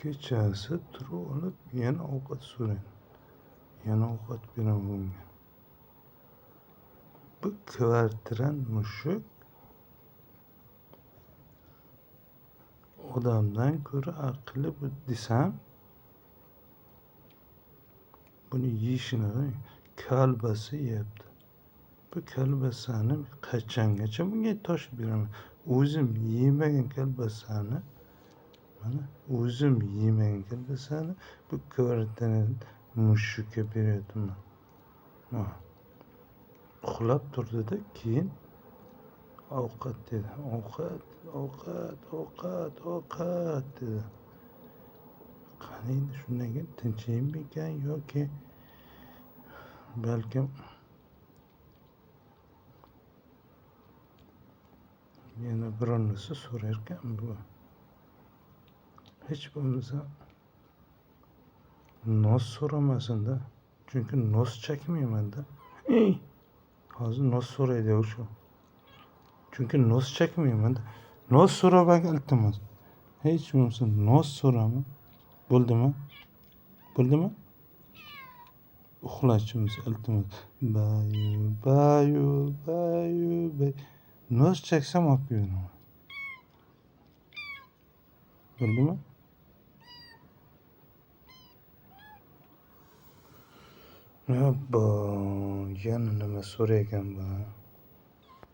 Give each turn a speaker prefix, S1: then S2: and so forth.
S1: Kechasi turib olib, yana ovqat so'raydi. Yana ovqat beraman bunga. Bu kvartiran mushuk odamdan ko'ra aqlli bu desam, buni yeyishini qarang, kolbasa yeyapti. Bu kolbasani qachongacha bunga toshib beraman? O'zim yemagan kolbasani, mana o'zim yemagan kolbasani bu kvartiran mushukka beryapman. Mana uxlab turdida, keyin ovqat dedi. Ovqat dedi. Qani endi shundan keyin tinchiymikan yoki balkim yana biror narsa so'rarkan bu. Hech bo'lmasa nos so'ramasin-da. Chunki nos chakmayman-da. Hozir nos so'raydi o'sha. Chunki nos chakmayman-da. Nos so'rab iltimos. Hech bo'lmasa nos so'rama. Bo'ldimi? Uxlashimiz iltimos. Bayu. Nos chaksam olib beraman. Bo'ldimi? Abbo, yana nima so'raygan bu?